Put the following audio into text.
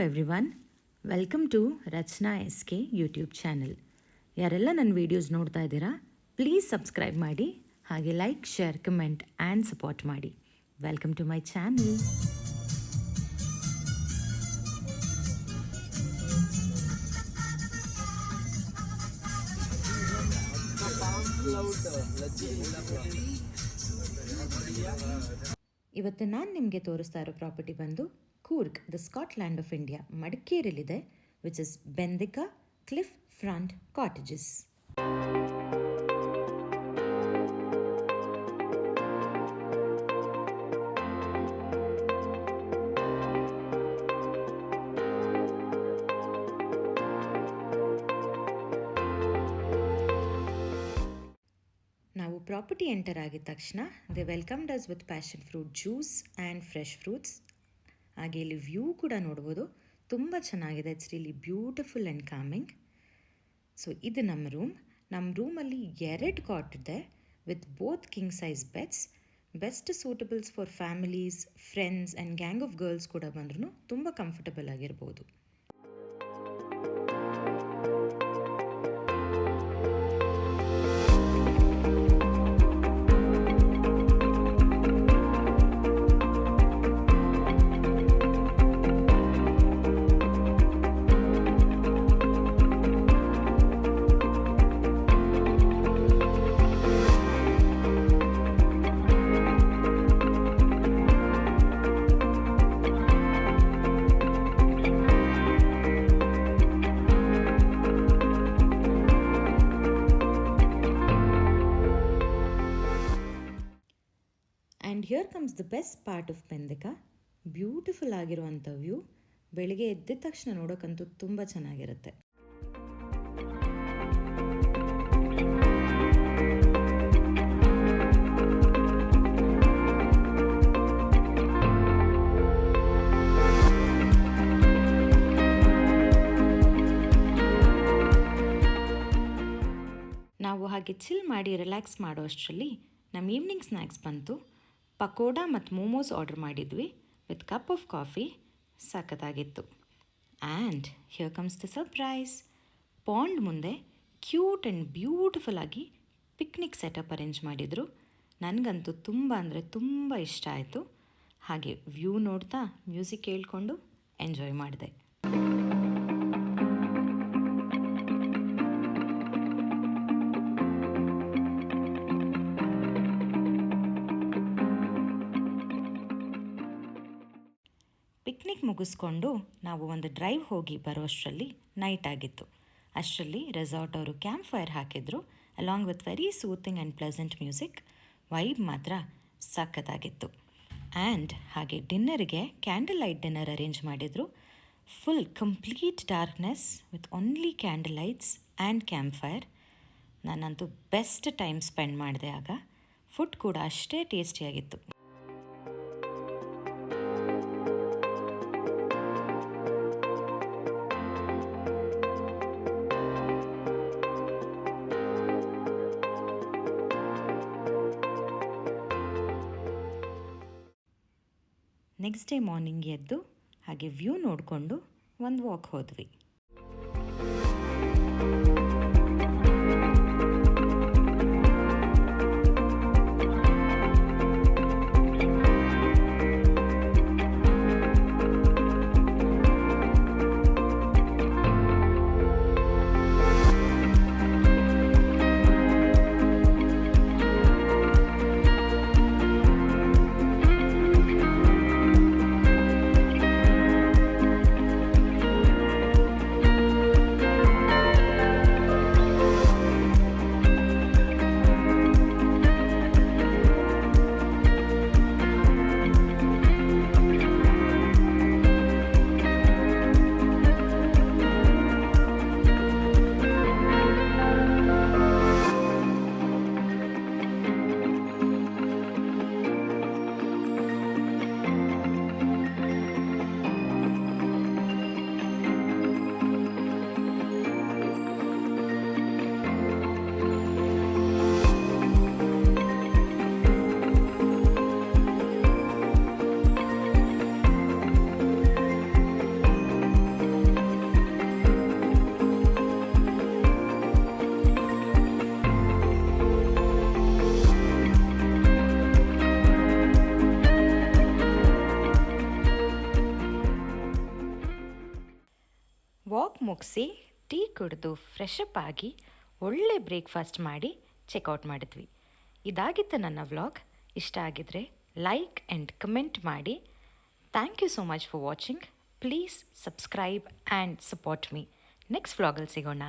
Everyone, welcome to Rachana SK YouTube channel. ಯಾರೆಲ್ಲ ನನ್ನ videos ನೋಡ್ತಾ ಇದ್ದೀರಾ, ಪ್ಲೀಸ್ ಸಬ್ಸ್ಕ್ರೈಬ್ ಮಾಡಿ, ಹಾಗೆ like, share, comment and support ಮಾಡಿ. Welcome to my channel. ಇವತ್ತು ನಾನು ನಿಮಗೆ ತೋರಿಸ್ತಾ ಇರೋ ಪ್ರಾಪರ್ಟಿ ಬಂದು Coorg, the Scotland of India, ಮಡಿಕೇರಿಲಿದೆ, which is Bendika cliff front cottages. ನಾವು ಪ್ರಾಪರ್ಟಿ ಎಂಟರ್ ಆಗಿದ ತಕ್ಷಣ they welcomed us with passion fruit juice and fresh fruits. ಹಾಗೆ ಇಲ್ಲಿ ವ್ಯೂ ಕೂಡ ನೋಡ್ಬೋದು, ತುಂಬ ಚೆನ್ನಾಗಿದೆ. It's really beautiful and coming. So ಇದು ನಮ್ಮ ರೂಮಲ್ಲಿ 2 ಕಾಟ್ ಇದೆ with both king size beds. Best suitables for families, friends and gang of girls ಕೂಡ ಬಂದ್ರೂ ತುಂಬ ಕಂಫರ್ಟಬಲ್ ಆಗಿರ್ಬೋದು. And here comes the best part of Bendika. Beautiful ಆಗಿರುವಂಥ ವ್ಯೂ. ಬೆಳಿಗ್ಗೆ ಎದ್ದ ತಕ್ಷಣ ನೋಡೋಕ್ಕಂತೂ ತುಂಬ ಚೆನ್ನಾಗಿರುತ್ತೆ. ನಾವು ಹಾಗೆ ಚಿಲ್ ಮಾಡಿ ರಿಲ್ಯಾಕ್ಸ್ ಮಾಡೋ ಅಷ್ಟರಲ್ಲಿ ನಮ್ಮ ಈವ್ನಿಂಗ್ ಸ್ನ್ಯಾಕ್ಸ್ ಬಂತು. ಪಕೋಡಾ ಮತ್ತು ಮೋಮೋಸ್ ಆರ್ಡರ್ ಮಾಡಿದ್ವಿ ವಿತ್ ಕಪ್ ಆಫ್ ಕಾಫಿ. ಸಖತ್ತಾಗಿತ್ತು. And here comes the surprise. Pond ಮುಂದೆ ಕ್ಯೂಟ್ ಆ್ಯಂಡ್ ಬ್ಯೂಟಿಫುಲ್ ಆಗಿ ಪಿಕ್ನಿಕ್ ಸೆಟಪ್ ಅರೇಂಜ್ ಮಾಡಿದರು. ನನಗಂತೂ ತುಂಬ ಅಂದರೆ ತುಂಬ ಇಷ್ಟ ಆಯಿತು. ಹಾಗೆ ವ್ಯೂ ನೋಡ್ತಾ ಮ್ಯೂಸಿಕ್ ಕೇಳಿಕೊಂಡು ಎಂಜಾಯ್ ಮಾಡಿದೆ. ಪಿಕ್ನಿಕ್ ಮುಗಿಸ್ಕೊಂಡು ನಾವು ಒಂದು ಡ್ರೈವ್ ಹೋಗಿ ಬರೋಷ್ಟರಲ್ಲಿ ನೈಟ್ ಆಗಿತ್ತು. ಅಷ್ಟರಲ್ಲಿ ರೆಸಾರ್ಟ್ ಅವರು ಕ್ಯಾಂಪ್ ಫೈರ್ ಹಾಕಿದ್ರು along with very soothing and pleasant music. Vibe ಮಾತ್ರ ಸಖತ್ತಾಗಿತ್ತು. ಆ್ಯಂಡ್ ಹಾಗೆ ಡಿನ್ನರಿಗೆ ಕ್ಯಾಂಡಲ್ ಲೈಟ್ ಡಿನ್ನರ್ ಅರೇಂಜ್ ಮಾಡಿದರು. Full complete darkness with only candle lights and camp fire. ನಾನಂತೂ ಬೆಸ್ಟ್ ಟೈಮ್ ಸ್ಪೆಂಡ್ ಮಾಡಿದೆ ಆಗ. ಫುಡ್ ಕೂಡ ಅಷ್ಟೇ ಟೇಸ್ಟಿಯಾಗಿತ್ತು. ನೆಕ್ಸ್ಟ್ ಡೇ ಮಾರ್ನಿಂಗ್ ಎದ್ದು ಹಾಗೆ ವ್ಯೂ ನೋಡಿಕೊಂಡು ಒಂದು ವಾಕ್ ಹೋದ್ವಿ. ಮುಗಿಸಿ ಟೀ ಕುಡಿದು ಫ್ರೆಶ್ ಅಪ್ ಆಗಿ ಒಳ್ಳೆ ಬ್ರೇಕ್ಫಾಸ್ಟ್ ಮಾಡಿ ಚೆಕ್ಔಟ್ ಮಾಡಿದ್ವಿ. ಇದಾಗಿತ್ತು ನನ್ನ ವ್ಲಾಗ್. ಇಷ್ಟ ಆಗಿದ್ರೆ ಲೈಕ್ ಆ್ಯಂಡ್ ಕಮೆಂಟ್ ಮಾಡಿ. Thank you so much for watching. Please subscribe and support me. Next ವ್ಲಾಗಲ್ಲಿ ಸಿಗೋಣ.